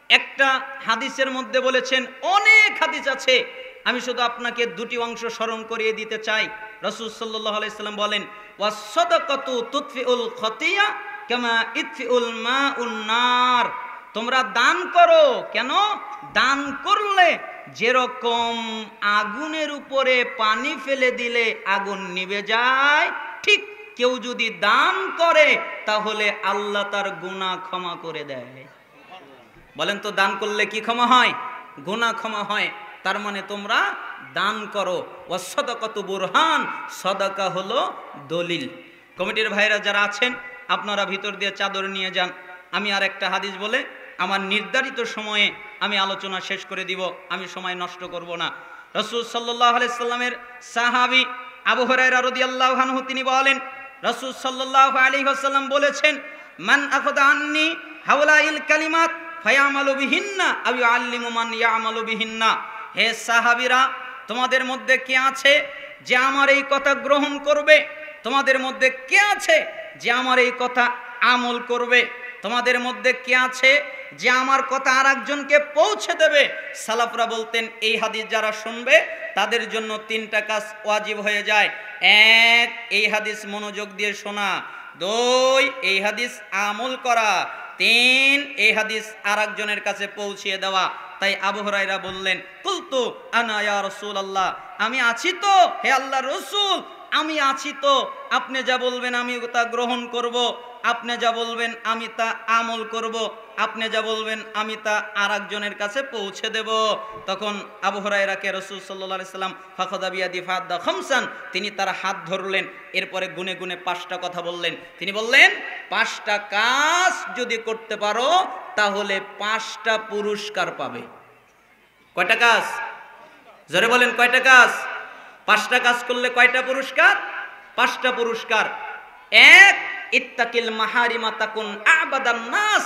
A: একটা হাদিসের মধ্যে বলেছেন, অনেক হাদিস আছে, আমি শুধু আপনাকে 2টি অংশ স্মরণ করিয়ে দিতে চাই। রাসূল সাল্লাল্লাহু আলাইহি সাল্লাম বলেন, ওয়াস সাদাকাতু তুতফিউল খতিয়া কামা ইতফিউল মাউন নার। তোমরা দান করো, কেন? দান করলে যেরকম আগুনের উপরে পানি ফেলে দিলে আগুন নিভে যায়, ঠিক কেউ যদি দান করে তাহলে আল্লাহ তার গুনাহ ক্ষমা করে দেয়। বলেন তো, দান করলে কি ক্ষমা হয়? গুনাহ ক্ষমা হয়। তার মানে তোমরা দান করো। ওয়াস সাদাকাতু বুরহান, সাদাকা হলো দলিল। কমিটির ভাইরা যারা আছেন, আপনারা ভিতর দিয়ে চাদর নিয়ে যান। আমি আর একটা হাদিস বলে আমার নির্ধারিত সময়ে আমি আলোচনা শেষ করে দিব, আমি সময় নষ্ট করব না। রাসূল সাল্লাল্লাহু আলাইহি সাল্লামের সাহাবী আবু হুরায়রা রাদিয়াল্লাহু আনহু তিনি বলেন, রাসূল সাল্লাল্লাহু আলাইহি ওয়াসাল্লাম বলেছেন, মান আখাযা আন্নী হাওলাইল কালিমাত ফায়ামালু বিহিন্না আও ইউআল্লিমু মান ইয়ামালু বিহিন্না। হে সাহাবীরা, তোমাদের মধ্যে কে আছে যে আমার এই কথা গ্রহণ করবে? তোমাদের মধ্যে কে আছে যে আমার এই কথা আমল করবে? তোমাদের মধ্যে কে আছে যে আমার কথা আরেকজনকে পৌঁছে দেবে? সালাফরা বলতেন, এই হাদিস যারা শুনবে তাদের জন্য 3টা কাজ ওয়াজিব হয়ে যায়। 1, এই হাদিস মনোযোগ দিয়ে শোনা। 2, এই হাদিস আমল করা। 3, এই হাদিস আরেকজনের কাছে পৌঁছিয়ে দেওয়া। তাই আবু হুরায়রা বললেন, কুলতু আনা ইয়া রাসূলুল্লাহ, আমি আছি তো হে আল্লাহর রাসূল, আমি আছি তো। আপনি যা বলবেন আমি তা গ্রহণ করব, আপনি যা বলবেন আমি তা আমল করব, আপনি যা বলবেন আমি তা আরেকজনের কাছে পৌঁছে দেব। তখন আবু হুরায়রাকে রাসূল সাল্লাল্লাহু আলাইহি সাল্লাম ফাখাদা বিয়াদি ফাদা খামসান, তিনি তার হাত ধরলেন, এরপরে গুনে গুনে 5টা কথা বললেন। তিনি বললেন, 5টা কাজ যদি করতে পারো তাহলে 5টা পুরস্কার পাবে। কয়টা কাজ? জোরে বলেন, কয়টা কাজ? 5টা কাজ করলে কয়টা পুরস্কার? 5টা পুরস্কার। 1, ইত্তাকিল মাহারিমা তাকুন আবাদান নাস।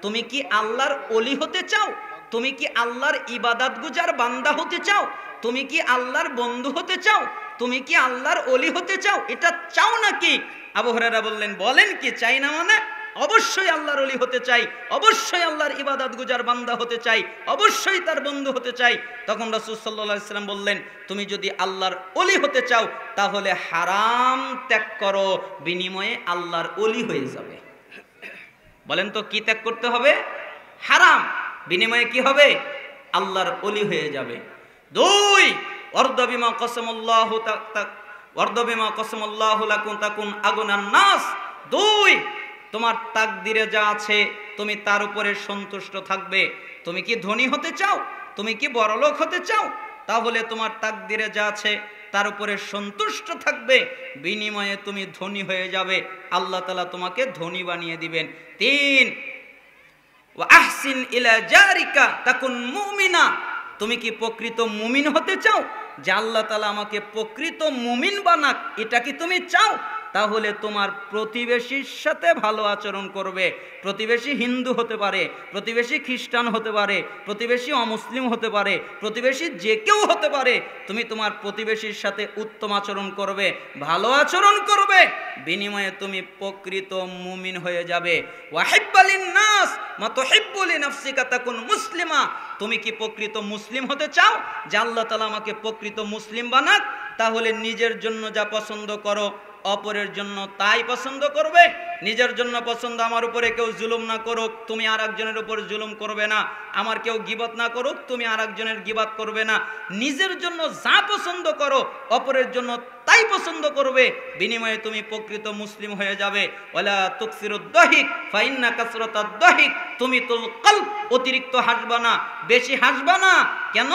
A: তুমি কি আল্লাহর ওলি হতে চাও? তুমি কি আল্লাহর ইবাদত গুজার বান্দা হতে চাও? তুমি কি আল্লাহর বন্ধু হতে চাও? তুমি কি আল্লাহর ওলি হতে চাও? এটা চাও নাকি? আবু হুরায়রা বললেন, বলেন কি চাই না মানে? অবশ্যই আল্লাহর ওলি হতে চাই, অবশ্যই আল্লাহর ইবাদত গুজার বান্দা হতে চাই, অবশ্যই তার বন্ধু হতে চাই। তখন রাসূল সাল্লাল্লাহু আলাইহি সাল্লাম বললেন, তুমি যদি আল্লাহর ওলি হতে চাও তাহলে হারাম ত্যাগ করো, বিনিময়ে আল্লাহর ওলি হয়ে যাবে। বলেন তো, কি ত্যাগ করতে হবে? হারাম, বিনিময়ে কি হবে? আল্লাহর ওলি হয়ে যাবে। 2, ওয়ারদা বিমা কসামাল্লাহু ওয়ারদা বিমা কসামাল্লাহু লাকুম তাকুন আগুনান নাস। 2, তোমার তাকদিরে যা আছে তুমি তার উপরে সন্তুষ্ট থাকবে। তুমি কি ধনী হতে চাও? তুমি কি বড়লোক হতে চাও? তাহলে তোমার তাকদিরে যা আছে তার উপরে সন্তুষ্ট থাকবে, বিনিময়ে তুমি ধনী হয়ে যাবে, আল্লাহ তাআলা তোমাকে ধনী বানিয়ে দিবেন। 3, ওয়া আহসিন ইলা জারিকা তাকুন মুমিনা। তুমি কি প্রকৃত মুমিন হতে চাও? যে আল্লাহ তাআলা আমাকে প্রকৃত মুমিন বানাক, এটা কি তুমি চাও? তাহলে তোমার প্রতিবেশীর সাথে ভালো আচরণ করবে। প্রতিবেশী হিন্দু হতে পারে, প্রতিবেশী খ্রিস্টান হতে পারে, প্রতিবেশী অমুসলিম হতে পারে, প্রতিবেশী যে কেউ হতে পারে, তুমি তোমার প্রতিবেশীর সাথে উত্তম আচরণ করবে, ভালো আচরণ করবে, বিনিময়ে তুমি প্রকৃত মুমিন হয়ে যাবে। ওয়াহিব্বালিন নাস মা তুহিব্বু লিনাফসিকা তাকুন মুসলিমা। তুমি কি প্রকৃত মুসলিম হতে চাও যে আল্লাহ তাআলা আমাকে প্রকৃত মুসলিম বানাক? তাহলে নিজের জন্য যা পছন্দ করো অপরের জন্য তাই পছন্দ করবে। নিজের জন্য পছন্দ, আমার উপরে কেউ জুলুম না করুক, তুমি আর একজনের উপর জুলুম করবে না। আমার কেউ গীবত না করুক, তুমি আর একজনের গীবত করবে না। নিজের জন্য যা পছন্দ করো অপরের জন্য তাই পছন্দ করবে, বিনিময়ে তুমি প্রকৃত মুসলিম হয়ে যাবে। ওয়ালা তুকসিরুদ দাহিক ফাইন্না কাসরাতাদ দাহিক তুমিতুল কলব। অতিরিক্ত হাসবা না, বেশি হাসবা না। কেন?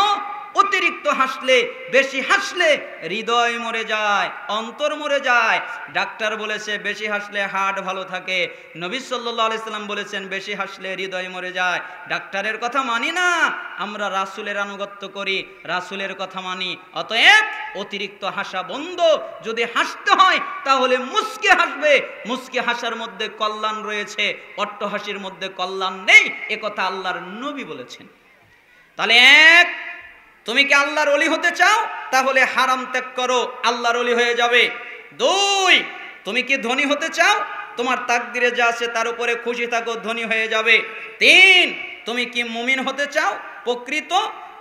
A: অতিরিক্ত হাসলে, বেশি হাসলে হৃদয় মরে যায়, অন্তর মরে যায়। ডাক্তার বলেছে বেশি হাসলে হার্ট ভালো থাকে। নবী সাল্লাল্লাহু আলাইহি সাল্লাম বলেছেন বেশি হাসলে হৃদয় মরে যায়। ডাক্তারের কথা মানি না, আমরা রাসূলের আনুগত্য করি, রাসূলের কথা মানি। অতএব অতিরিক্ত হাসা বন্ধ। যদি হাসতে হয় তাহলে মুচকে হাসবে। মুচকে হাসার মধ্যে কল্যাণ রয়েছে, অট্টহাসির মধ্যে কল্যাণ নেই, একথা আল্লাহর নবী বলেছেন। তাহলে এক, তুমি কি আল্লাহর ওলি হতে চাও? তাহলে হারাম ত্যাগ করো, আল্লাহর ওলি হয়ে যাবে। দুই, তুমি কি ধনী হতে চাও? তোমার তাকদিরে যা আছে তার উপরে খুশি থাকো, ধনী হয়ে যাবে। তিন, তুমি কি মুমিন হতে চাও প্রকৃত?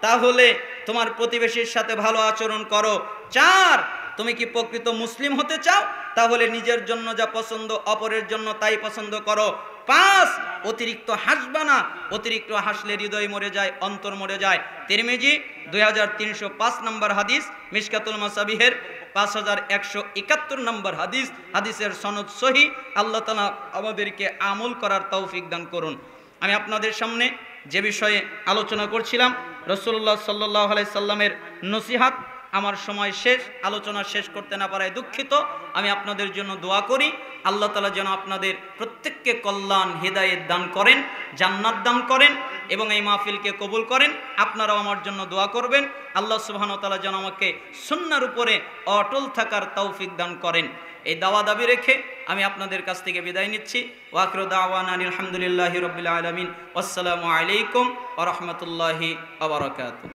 A: তাহলে তোমার প্রতিবেশীর সাথে ভালো আচরণ করো। চার, তুমি কি প্রকৃত মুসলিম হতে চাও? তাহলে নিজের জন্য যা পছন্দ অপরের জন্য তাই পছন্দ করো। পাঁচ, অতিরিক্ত হাসবা না, অতিরিক্ত হাসলে হৃদয় মরে যায়, অন্তর মরে যায়। তিরমিজি 2305 নম্বর হাদিস, মিশকাতুল মাসাবিহের 5171 নম্বর হাদিস। হাদিসের সনদ সহি। আল্লাহ তাআলা আমাদেরকে আমল করার তৌফিক দান করুন। আমি আপনাদের সামনে যে বিষয়ে আলোচনা করছিলাম, রাসূলুল্লাহ সাল্লাল্লাহু আলাইহি সাল্লামের নসিহত, আমার সময় শেষ, আলোচনা শেষ করতে না পারায় দুঃখিত। আমি আপনাদের জন্য দোয়া করি, আল্লাহ তাআলা যেন আপনাদের প্রত্যেককে কল্যাণ, হেদায়েত দান করেন, জান্নাত দান করেন এবং এই মাহফিলকে কবুল করেন। আপনারাও আমার জন্য দোয়া করবেন, আল্লাহ সুবহানাহু ওয়া তাআলা যেন আমাকে সুন্নাহর উপরে অটল থাকার তৌফিক দান করেন। এই দাওয়া দাবি রেখে আমি আপনাদের কাছ থেকে বিদায় নিচ্ছি। ওয়া আখিরু দাওয়ানা আলহামদুলিল্লাহি রাব্বিল আলামিন। আসসালামু আলাইকুম ওয়া রাহমাতুল্লাহি ওয়া বারাকাতুহু।